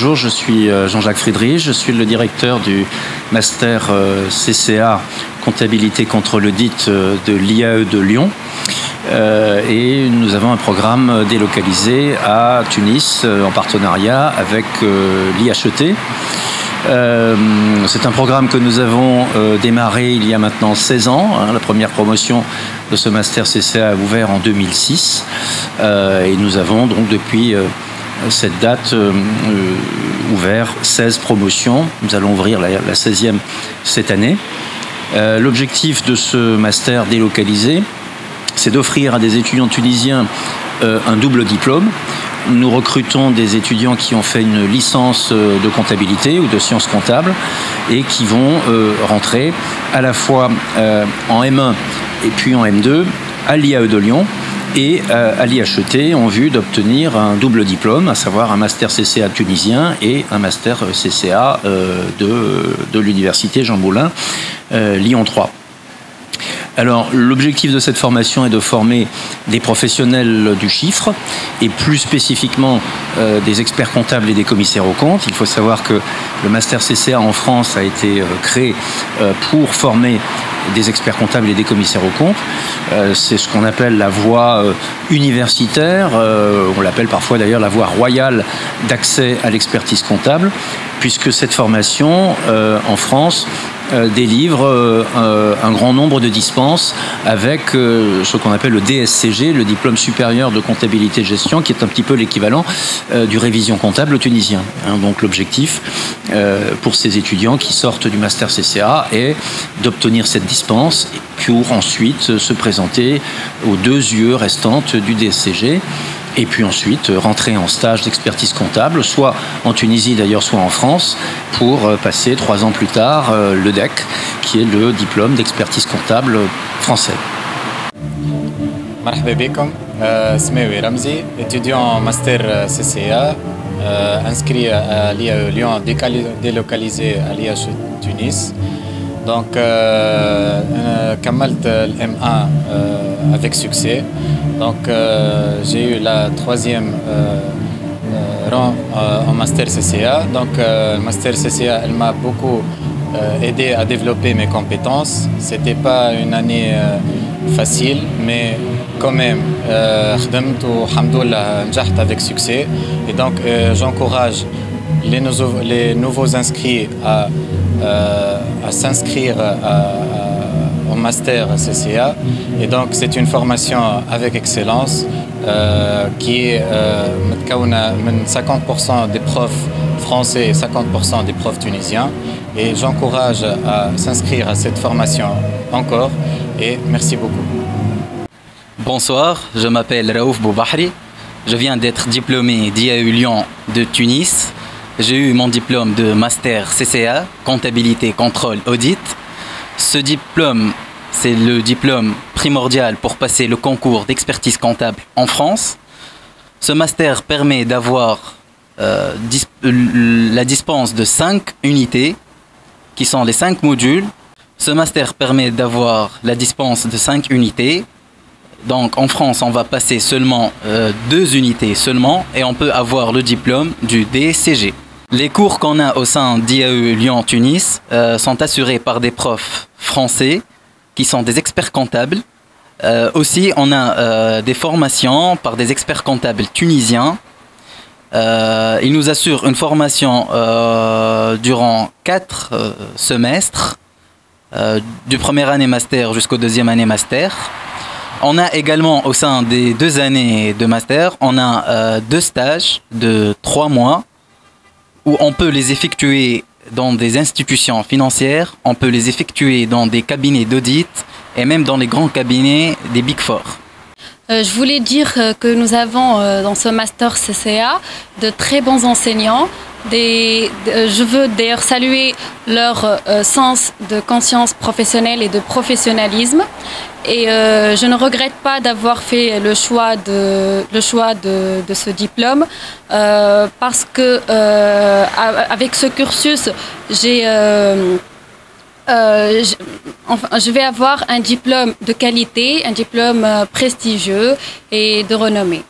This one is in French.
Bonjour, je suis Jean-Jacques Friedrich, je suis le directeur du master CCA Comptabilité contre l'audit de l'IAE de Lyon. Et nous avons un programme délocalisé à Tunis en partenariat avec l'IHET. C'est un programme que nous avons démarré il y a maintenant 16 ans. La première promotion de ce master CCA a ouvert en 2006 et nous avons donc depuis cette date ouvert 16 promotions. Nous allons ouvrir la 16e cette année. L'objectif de ce master délocalisé, c'est d'offrir à des étudiants tunisiens un double diplôme. Nous recrutons des étudiants qui ont fait une licence de comptabilité ou de sciences comptables et qui vont rentrer à la fois en M1 et puis en M2 à l'IAE de Lyon et à l'IHET en vue d'obtenir un double diplôme, à savoir un master CCA tunisien et un master CCA de l'université Jean Moulin Lyon 3. Alors, l'objectif de cette formation est de former des professionnels du chiffre et plus spécifiquement des experts comptables et des commissaires aux comptes. Il faut savoir que le Master CCA en France a été créé pour former des experts comptables et des commissaires aux comptes. C'est ce qu'on appelle la voie universitaire, on l'appelle parfois d'ailleurs la voie royale d'accès à l'expertise comptable, puisque cette formation en France délivre un grand nombre de dispenses avec ce qu'on appelle le DSCG, le diplôme supérieur de comptabilité de gestion, qui est un petit peu l'équivalent du révision comptable tunisien. Donc l'objectif pour ces étudiants qui sortent du master CCA est d'obtenir cette dispense pour ensuite se présenter aux 2 UE restantes du DSCG. Et puis ensuite rentrer en stage d'expertise comptable, soit en Tunisie d'ailleurs, soit en France, pour passer 3 ans plus tard le DEC, qui est le diplôme d'expertise comptable français. مرحبا بكم سماوي رمزي étudiant en master CCA inscrit à l'IAE Lyon délocalisé à l'IHET Tunis. Donc كملت الM1 avec succès. Donc j'ai eu la 3e rang en master CCA. Donc le master CCA, elle m'a beaucoup aidé à développer mes compétences. C'était pas une année facile, mais quand même خدمت والحمد لله نجحت avec succès. Et donc j'encourage les nouveaux inscrits à s'inscrire au master CCA. Et donc c'est une formation avec excellence qui est متكونة من 50% des profs français et 50% des profs tunisiens. Et j'encourage à s'inscrire à cette formation encore. Et merci beaucoup. Bonsoir, je m'appelle Raouf Boubahri. Je viens d'être diplômé d'IAE Lyon de Tunis. J'ai eu mon diplôme de master CCA, comptabilité, contrôle, audit. Ce diplôme, c'est le diplôme primordial pour passer le concours d'expertise comptable en France. Ce master permet d'avoir la dispense de 5 unités, qui sont les 5 modules. Ce master permet d'avoir la dispense de 5 unités. Donc en France, on va passer seulement 2 unités seulement et on peut avoir le diplôme du DSCG. Les cours qu'on a au sein d'IAE Lyon-Tunis sont assurés par des profs français qui sont des experts comptables. Aussi, on a des formations par des experts comptables tunisiens. Ils nous assurent une formation durant 4 semestres, du première année master jusqu'au 2e année master. On a également au sein des 2 années de master, on a 2 stages de 3 mois où on peut les effectuer dans des institutions financières, on peut les effectuer dans des cabinets d'audit et même dans les grands cabinets des Big Four. Je voulais dire que nous avons dans ce master CCA de très bons enseignants. Je veux d'ailleurs saluer leur sens de conscience professionnelle et de professionnalisme. Et je ne regrette pas d'avoir fait le choix de ce diplôme parce que avec ce cursus, je vais avoir un diplôme de qualité, un diplôme prestigieux et de renommée.